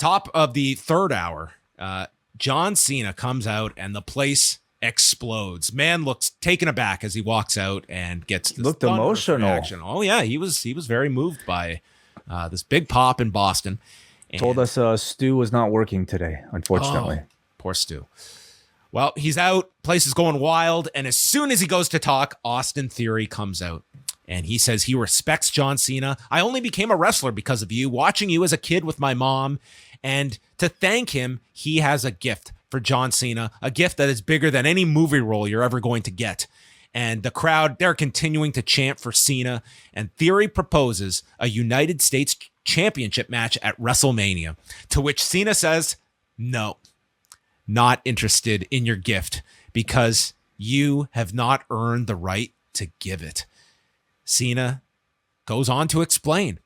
Top of the third hour, John Cena comes out and the place explodes. Man looks taken aback as he walks out and gets this looked emotional reaction. Oh yeah, he was very moved by this big pop in Boston. And told us Stu was not working today, unfortunately. Poor Stu. Well, he's out, place is going wild, and as soon as he goes to talk, Austin Theory comes out. And he says he respects John Cena. I only became a wrestler because of you, watching you as a kid with my mom. And to thank him, he has a gift for John Cena, a gift that is bigger than any movie role you're ever going to get. And the crowd, they're continuing to chant for Cena. And Theory proposes a United States Championship match at WrestleMania, to which Cena says, no, not interested in your gift because you have not earned the right to give it. Cena goes on to explain,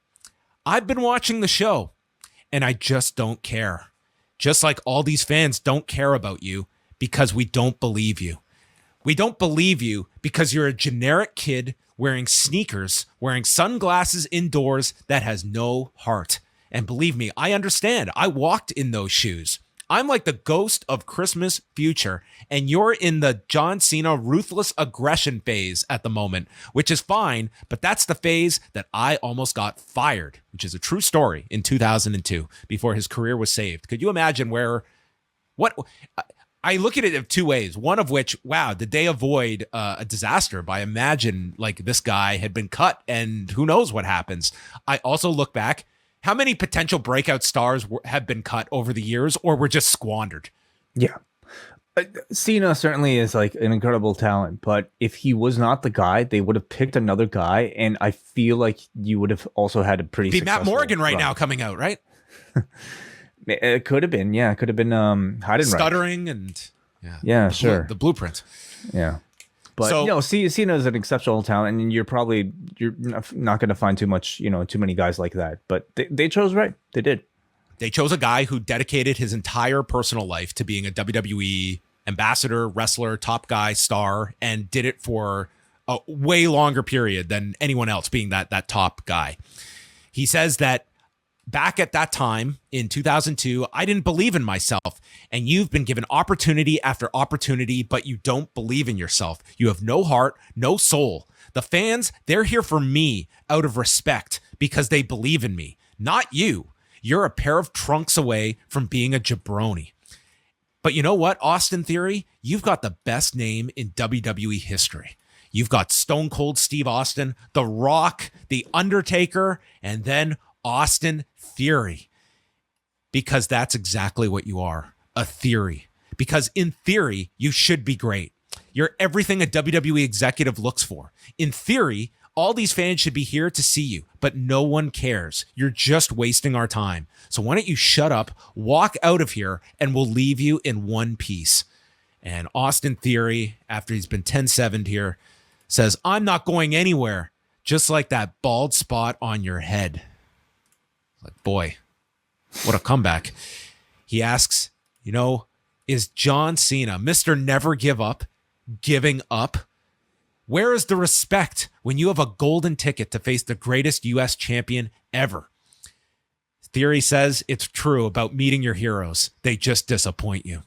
I've been watching the show and I just don't care. Just like all these fans don't care about you because we don't believe you. We don't believe you because you're a generic kid wearing sneakers, wearing sunglasses indoors that has no heart. And believe me, I understand. I walked in those shoes. I'm like the ghost of Christmas future, and you're in the John Cena ruthless aggression phase at the moment, which is fine, but that's the phase that I almost got fired, which is a true story, in 2002 before his career was saved. Could you imagine what I look at it two ways, one of which, wow, did they avoid a disaster by imagine like this guy had been cut and who knows what happens. I also look back, how many potential breakout stars have been cut over the years or were just squandered? Yeah. Cena certainly is like an incredible talent, but if he was not the guy, they would have picked another guy. And I feel like you would have also had a pretty Matt Morgan right now coming out, right? It could have been, yeah. It could have been Heidenreich. Stuttering and sure. The blueprint. Yeah. But so, Cena is an exceptional talent, and you're not going to find too many guys like that. But they chose right. They did. They chose a guy who dedicated his entire personal life to being a WWE ambassador, wrestler, top guy, star, and did it for a way longer period than anyone else being that top guy. He says that back at that time in 2002, I didn't believe in myself, and you've been given opportunity after opportunity, but you don't believe in yourself. You have no heart, no soul. The fans, they're here for me out of respect because they believe in me, not you. You're a pair of trunks away from being a jabroni. But you know what, Austin Theory? You've got the best name in WWE history. You've got Stone Cold Steve Austin, The Rock, The Undertaker, and then Austin Theory, because that's exactly what you are, a theory. Because in theory, you should be great. You're everything a WWE executive looks for. In theory, all these fans should be here to see you, but no one cares. You're just wasting our time. So why don't you shut up, walk out of here, and we'll leave you in one piece. And Austin Theory, after he's been 10-7'd here, says, I'm not going anywhere, just like that bald spot on your head. Like, boy, what a comeback. He asks, is John Cena, Mr. Never Give Up, giving up? Where is the respect when you have a golden ticket to face the greatest U.S. champion ever? Theory says it's true about meeting your heroes. They just disappoint you.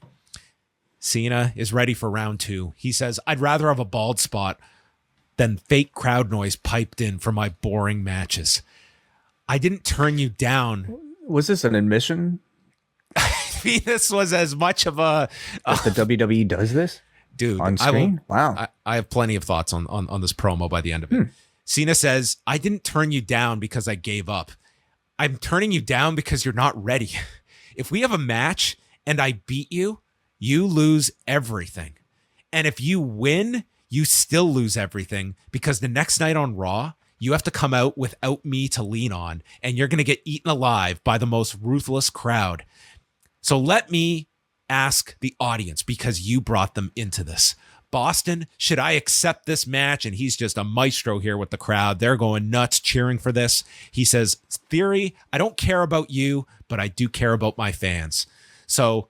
Cena is ready for round two. He says, I'd rather have a bald spot than fake crowd noise piped in for my boring matches. I didn't turn you down. Was this an admission? This was as much of a... That the WWE does this? Dude. On screen? Wow. I have plenty of thoughts on this promo by the end of it. Cena says, I didn't turn you down because I gave up. I'm turning you down because you're not ready. If we have a match and I beat you, you lose everything. And if you win, you still lose everything because the next night on Raw, you have to come out without me to lean on, and you're going to get eaten alive by the most ruthless crowd. So let me ask the audience, because you brought them into this. Boston, should I accept this match? And he's just a maestro here with the crowd. They're going nuts cheering for this. He says, Theory, I don't care about you, but I do care about my fans. So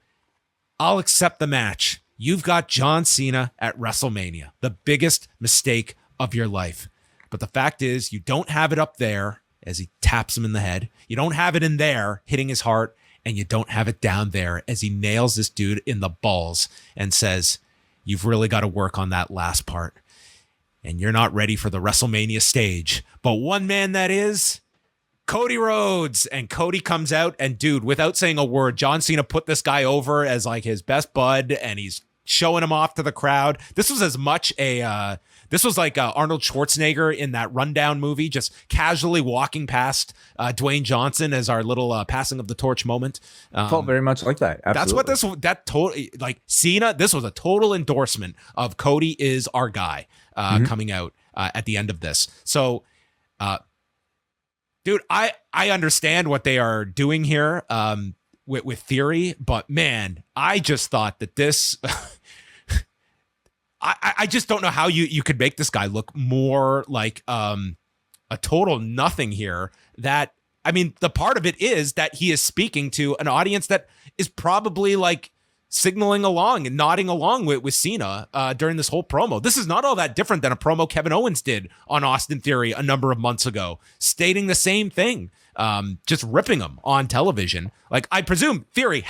I'll accept the match. You've got John Cena at WrestleMania, the biggest mistake of your life. But the fact is, you don't have it up there as he taps him in the head. You don't have it in there hitting his heart. and you don't have it down there, as he nails this dude in the balls and says, "You've really got to work on that last part. And you're not ready for the WrestleMania stage. But one man that is, Cody Rhodes." And Cody comes out, and dude, without saying a word, John Cena put this guy over as like his best bud, and he's showing him off to the crowd. This was as much this was like Arnold Schwarzenegger in that Rundown movie, just casually walking past Dwayne Johnson as our little passing of the torch moment. Felt very much like that. Absolutely. That's what that totally, like Cena, this was a total endorsement of Cody is our guy coming out at the end of this. So, dude, I understand what they are doing here with Theory, but man, I just thought that this, I just don't know how you could make this guy look more like a total nothing here. That, I mean, the part of it is that he is speaking to an audience that is probably like signaling along and nodding along with Cena during this whole promo. This is not all that different than a promo Kevin Owens did on Austin Theory a number of months ago, stating the same thing, just ripping him on television. Like, I presume Theory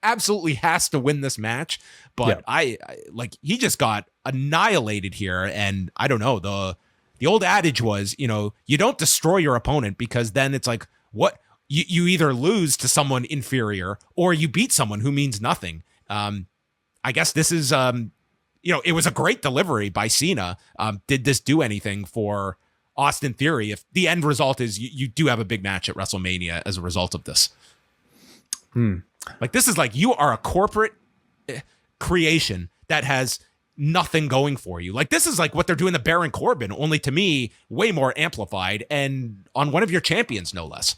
absolutely has to win this match, but I like, he just got annihilated here. And I don't know, the old adage was, you know, you don't destroy your opponent, because then it's like, what? You either lose to someone inferior or you beat someone who means nothing. I guess this is, it was a great delivery by Cena. Did this do anything for Austin Theory? If the end result is you do have a big match at WrestleMania as a result of this. Like, this is like, you are a corporate creation that has nothing going for you. Like, this is like what they're doing to Baron Corbin, only to me, way more amplified and on one of your champions, no less.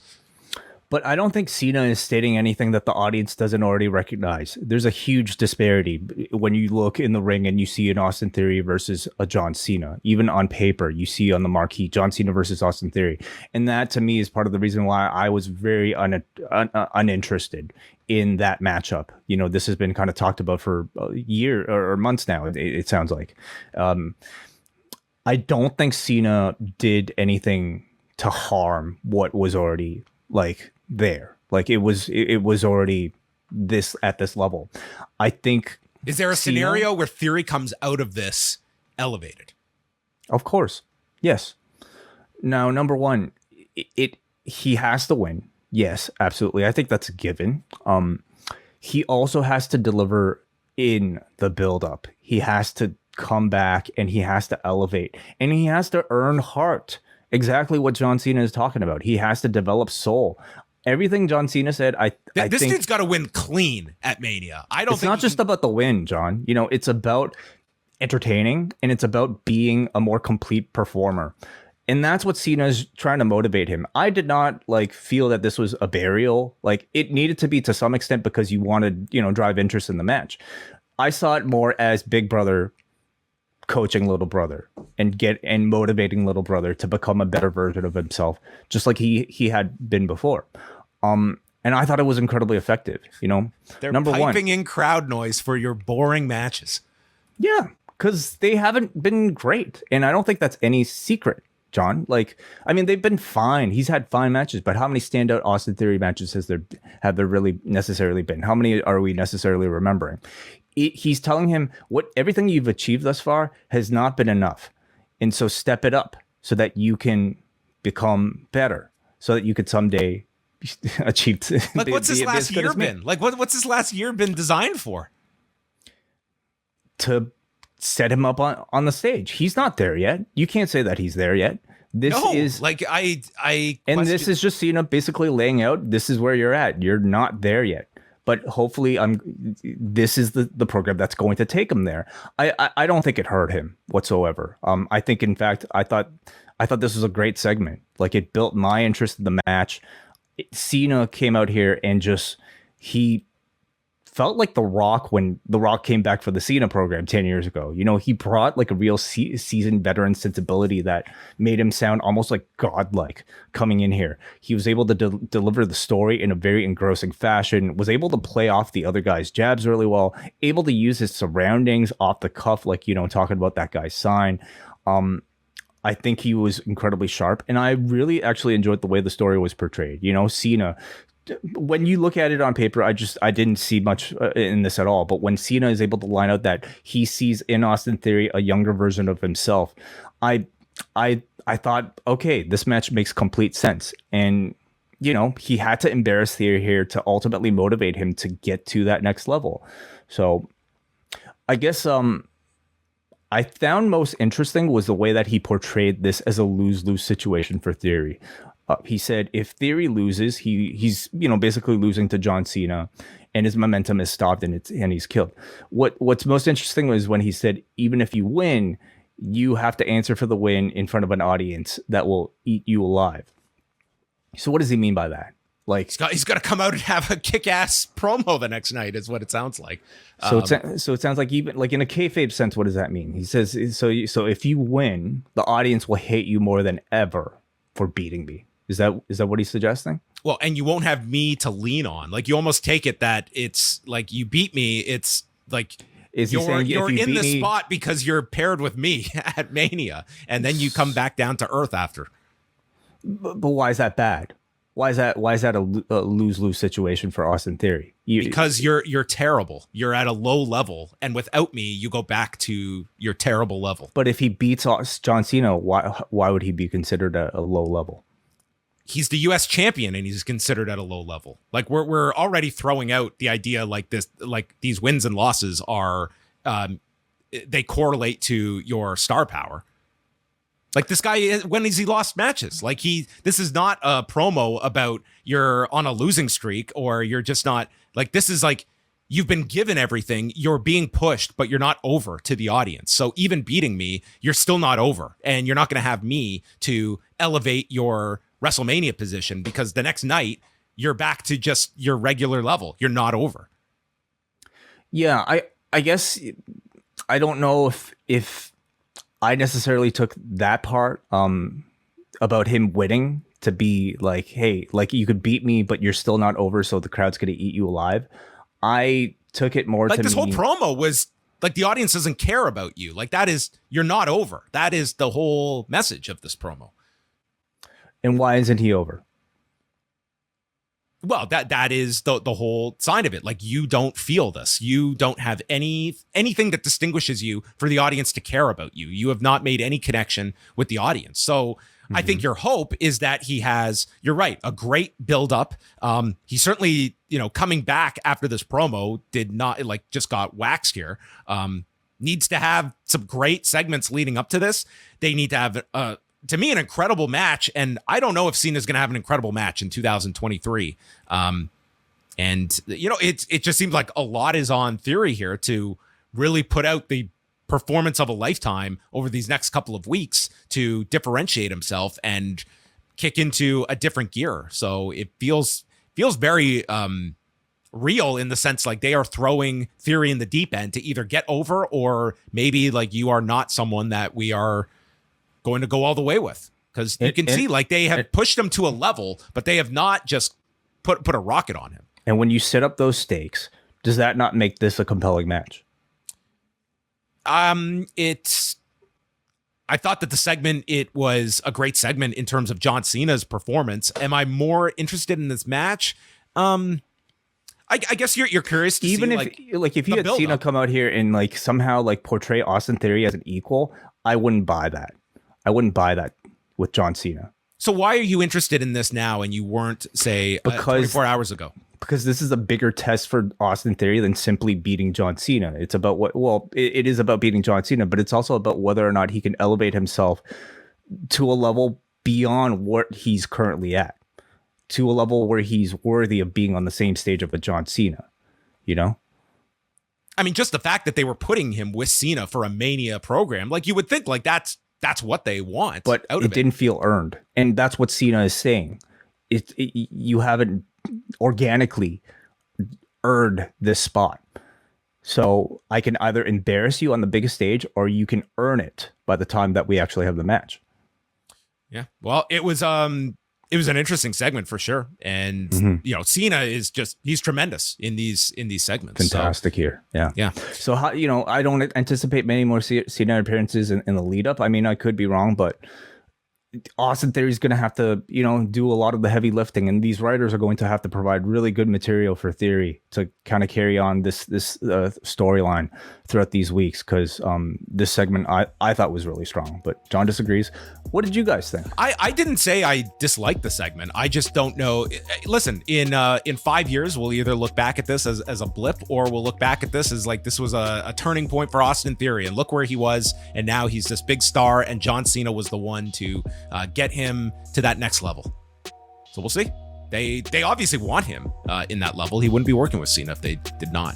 But I don't think Cena is stating anything that the audience doesn't already recognize. There's a huge disparity when you look in the ring and you see an Austin Theory versus a John Cena. Even on paper, you see on the marquee John Cena versus Austin Theory. And that, to me, is part of the reason why I was very uninterested in that matchup. You know, this has been kind of talked about for a year or months now, it sounds like. I don't think Cena did anything to harm what was already, like, there. Like, it was already this at this level. I think. Is there a scenario where Theory comes out of this elevated? Of course. Yes. Now, number one, he has to win. Yes, absolutely. I think that's a given. He also has to deliver in the build-up. He has to come back and he has to elevate, and he has to earn heart. Exactly what John Cena is talking about. He has to develop soul. Everything John Cena said, I this think dude's got to win clean at Mania. I don't it's think not just about the win, John. You know, it's about entertaining, and it's about being a more complete performer. And that's what Cena's trying to motivate him. I did not feel that this was a burial. Like, it needed to be to some extent because you wanted, drive interest in the match. I saw it more as Big Brother coaching little brother and motivating little brother to become a better version of himself, just like he had been before. And I thought it was incredibly effective. They're number piping one, in crowd noise for your boring matches. Yeah, because they haven't been great, and I don't think that's any secret, John. They've been fine. He's had fine matches, but how many standout Austin Theory matches have there really necessarily been? How many are we necessarily remembering? He's telling him everything you've achieved thus far has not been enough, and so step it up so that you can become better, so that you could someday achieve. What's this last year been? What's this last year been designed for? To set him up on the stage. He's not there yet. You can't say that he's there yet. This is this is just Cena basically laying out, this is where you're at. You're not there yet. But hopefully this is the program that's going to take him there. I don't think it hurt him whatsoever. I think, in fact, I thought this was a great segment. It built my interest in the match. Cena came out here and he felt like The Rock when The Rock came back for the Cena program 10 years ago. He brought a real seasoned veteran sensibility that made him sound almost like godlike coming in here. He was able to deliver the story in a very engrossing fashion, was able to play off the other guy's jabs really well, able to use his surroundings off the cuff, talking about that guy's sign. I think he was incredibly sharp, and I really actually enjoyed the way the story was portrayed. Cena when you look at it on paper, I didn't see much in this at all. But when Cena is able to line out that he sees in Austin Theory a younger version of himself, I thought, okay, this match makes complete sense. And he had to embarrass Theory here to ultimately motivate him to get to that next level. So I guess I found most interesting was the way that he portrayed this as a lose-lose situation for Theory. He said if Theory loses, he's basically losing to John Cena, and his momentum is stopped and he's killed. What's most interesting was when he said even if you win, you have to answer for the win in front of an audience that will eat you alive. So what does he mean by that? Like he's got to come out and have a kick-ass promo the next night is what it sounds like. So it sounds like even like in a kayfabe sense, what does that mean? He says so if you win, the audience will hate you more than ever for beating me. Is that what he's suggesting? Well, and you won't have me to lean on. Like you almost take it that it's like you beat me. It's like you're in the spot because you're paired with me at Mania, and then you come back down to earth after. But why is that bad? Why is that a lose-lose situation for Austin Theory? Because you're terrible. You're at a low level, and without me, you go back to your terrible level. But if he beats John Cena, why would he be considered a low level? He's the U.S. champion, and he's considered at a low level. Like we're already throwing out the idea like this, like these wins and losses are, they correlate to your star power. Like this guy, when has he lost matches? Like this is not a promo about you're on a losing streak or you're just not like, this is like, you've been given everything, you're being pushed, but you're not over to the audience. So even beating me, you're still not over, and you're not going to have me to elevate your WrestleMania position because the next night you're back to just your regular level. You're not over. Yeah. I guess I don't know if I necessarily took that part about him winning to be like, hey, like you could beat me, but you're still not over, so the crowd's going to eat you alive. I took it more like to this whole promo was like the audience doesn't care about you. Like that is, you're not over. That is the whole message of this promo. And why isn't he over? Well, that is the whole sign of it. Like you don't feel this. You don't have anything that distinguishes you for the audience to care about you. You have not made any connection with the audience. So I think your hope is that he has, you're right, a great buildup. He certainly, coming back after this promo did not just got waxed here. Needs to have some great segments leading up to this. They need to have to me, an incredible match. And I don't know if Cena's going to have an incredible match in 2023. And it just seems like a lot is on Theory here to really put out the performance of a lifetime over these next couple of weeks to differentiate himself and kick into a different gear. So it feels very real in the sense like they are throwing Theory in the deep end to either get over or maybe like you are not someone that we are going to go all the way with, because you can see like they have pushed him to a level, but they have not just put a rocket on him. And when you set up those stakes, does that not make this a compelling match? I thought that the segment, it was a great segment in terms of John Cena's performance. Am I more interested in this match? I guess you're curious to even see, if you had Cena come out here and like somehow like portray Austin Theory as an equal, I wouldn't buy that. I wouldn't buy that with John Cena. So why are you interested in this now and you weren't, say, 24 hours ago? Because this is a bigger test for Austin Theory than simply beating John Cena. It's about it is about beating John Cena, but it's also about whether or not he can elevate himself to a level beyond what he's currently at, to a level where he's worthy of being on the same stage of a John Cena, I mean, just the fact that they were putting him with Cena for a Mania program, like you would think like that's what they want. But it didn't feel earned. And that's what Cena is saying. You haven't organically earned this spot. So I can either embarrass you on the biggest stage or you can earn it by the time that we actually have the match. Yeah. Well, it was an interesting segment for sure. And Cena is he's tremendous in these segments. Fantastic here. Yeah. Yeah. So how, I don't anticipate many more Cena appearances in the lead up. I mean, I could be wrong, but Austin Theory is going to have to, do a lot of the heavy lifting, and these writers are going to have to provide really good material for Theory to kind of carry on this storyline throughout these weeks. Because this segment I thought was really strong, but John disagrees. What did you guys think? I didn't say I disliked the segment. I just don't know. Listen, in 5 years, we'll either look back at this as a blip, or we'll look back at this as like this was a turning point for Austin Theory, and look where he was, and now he's this big star, and John Cena was the one to get him to that next level. So we'll see. They obviously want him in that level. He wouldn't be working with Cena if they did not.